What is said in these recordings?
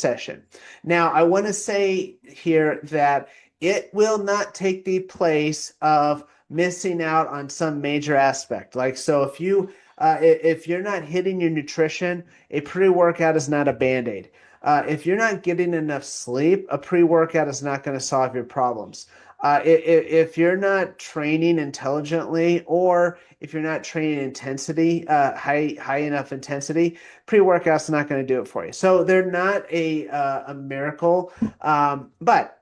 session. Now, I want to say here that it will not take the place of missing out on some major aspect. Like, so if you're not hitting your nutrition, a pre-workout is not a band-aid. If you're not getting enough sleep, a pre-workout is not going to solve your problems. If you're not training intelligently, or if you're not training intensity, high enough intensity, pre-workout's not going to do it for you. So they're not a miracle, but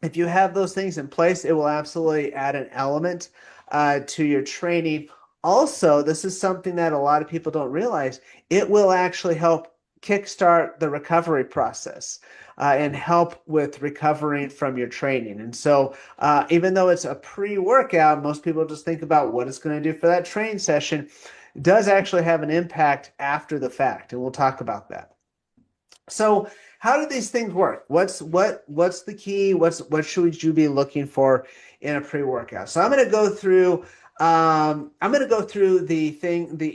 if you have those things in place, it will absolutely add an element to your training. Also, this is something that a lot of people don't realize. It will actually help kickstart the recovery process and help with recovering from your training. And so, even though it's a pre-workout, most people just think about what it's going to do for that training session. It does actually have an impact after the fact, and we'll talk about that. So, how do these things work? What's the key? What should you be looking for in a pre-workout? So I'm going to go through the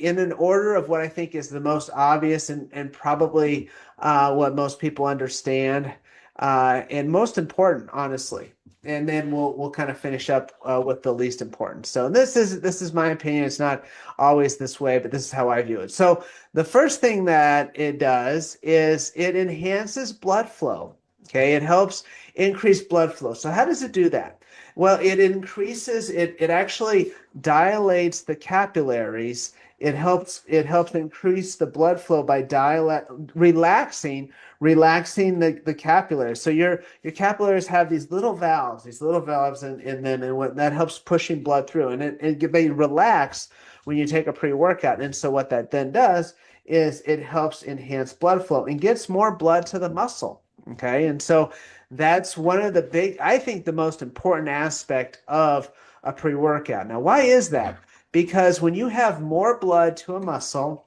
in an order of what I think is the most obvious and probably what most people understand and most important, honestly. And then we'll kind of finish up with the least important. So this is my opinion. It's not always this way, but this is how I view it. So the first thing that it does is it enhances blood flow. Okay, it helps increase blood flow. So how does it do that? Well, it actually dilates the capillaries. It helps increase the blood flow by relaxing the capillaries. So your capillaries have these little valves in them, and what that helps pushing blood through, and they relax when you take a pre-workout. And so what that then does is it helps enhance blood flow and gets more blood to the muscle. Okay, and so that's one of I think the most important aspect of a pre-workout. Now, why is that? Because when you have more blood to a muscle,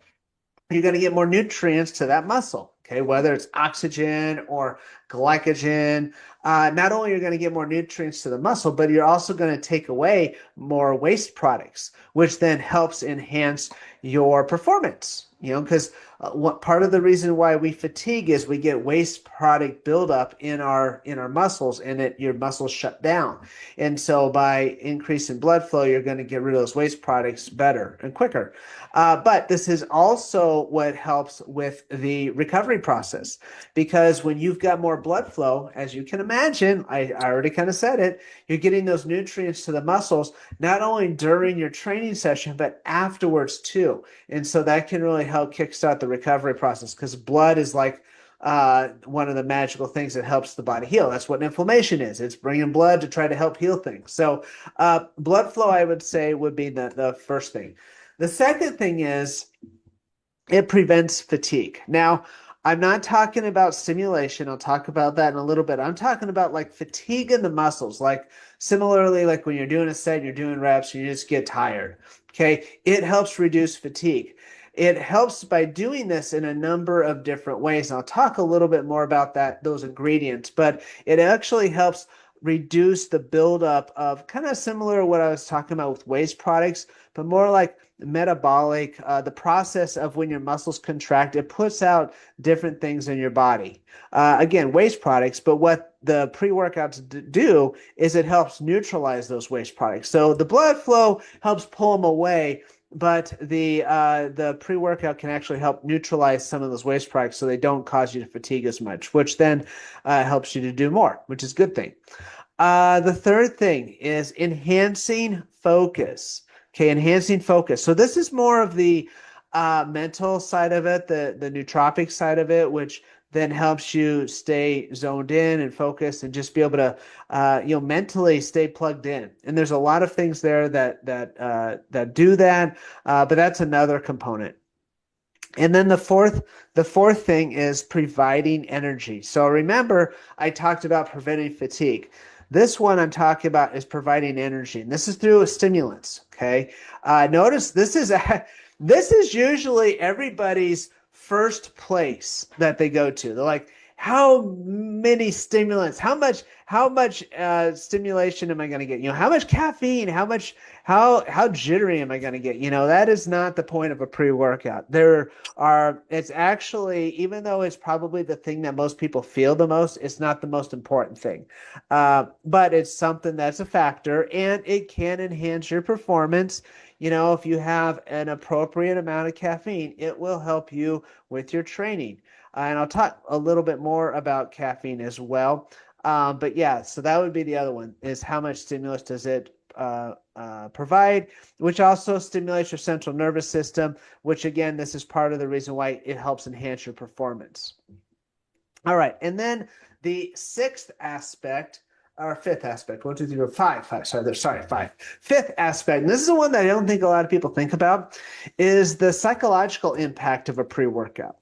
you're going to get more nutrients to that muscle. Okay, whether it's oxygen or glycogen, not only are you going to get more nutrients to the muscle, but you're also going to take away more waste products, which then helps enhance your performance. Because what part of the reason why we fatigue is we get waste product buildup in our muscles, and your muscles shut down. And so by increasing blood flow, you're going to get rid of those waste products better and quicker. But this is also what helps with the recovery process, because when you've got more blood flow, as you can imagine, I already kind of said it, you're getting those nutrients to the muscles, not only during your training session, but afterwards too. And so that can really help kickstart the recovery process, because blood is like one of the magical things that helps the body heal. That's what inflammation is. It's bringing blood to try to help heal things. So blood flow, I would say, would be the first thing. The second thing is it prevents fatigue. Now, I'm not talking about stimulation. I'll talk about that in a little bit. I'm talking about like fatigue in the muscles, like similarly, like when you're doing a set, you're doing reps, and you just get tired. Okay, it helps reduce fatigue. It helps by doing this in a number of different ways. And I'll talk a little bit more about those ingredients, but it actually helps reduce the buildup of kind of similar to what I was talking about with waste products, but more like metabolic, the process of when your muscles contract, it puts out different things in your body. Again, waste products, but what the pre-workouts do is it helps neutralize those waste products. So the blood flow helps pull them away, but the pre-workout can actually help neutralize some of those waste products so they don't cause you to fatigue as much, which then helps you to do more, which is a good thing. The third thing is enhancing focus. Okay, enhancing focus. So this is more of the mental side of it, the nootropic side of it, which then helps you stay zoned in and focused and just be able to mentally stay plugged in. And there's a lot of things there that do that, but that's another component. And then the fourth thing is providing energy. So remember, I talked about preventing fatigue. This one I'm talking about is providing energy, and this is through stimulants. Okay, notice this is usually everybody's first place that they go to. They're like, how many stimulants, how much stimulation am I going to get? How much caffeine, how jittery am I going to get? That is not the point of a pre-workout. It's actually, even though it's probably the thing that most people feel the most, it's not the most important thing. But it's something that's a factor, and it can enhance your performance. If you have an appropriate amount of caffeine, it will help you with your training. And I'll talk a little bit more about caffeine as well. But yeah, so that would be the other one, is how much stimulus does it provide, which also stimulates your central nervous system, which again, this is part of the reason why it helps enhance your performance. All right, and then the sixth aspect, or fifth aspect, one, two, three, four, five. Sorry, five. Fifth aspect, and this is the one that I don't think a lot of people think about, is the psychological impact of a pre-workout.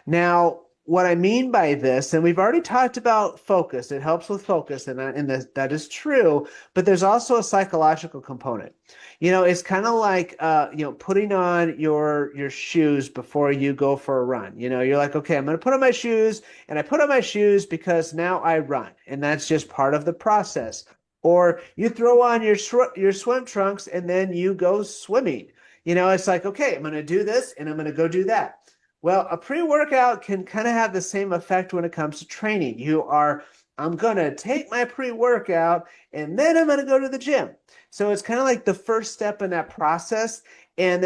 Now, what I mean by this, and we've already talked about focus, it helps with focus, and that is true, but there's also a psychological component. It's kind of like putting on your shoes before you go for a run. You're like, okay, I'm going to put on my shoes, and I put on my shoes because now I run, and that's just part of the process. Or you throw on your swim trunks and then you go swimming. It's like, okay, I'm going to do this and I'm going to go do that. Well, a pre-workout can kind of have the same effect when it comes to training. I'm going to take my pre-workout and then I'm going to go to the gym. So it's kind of like the first step in that process. And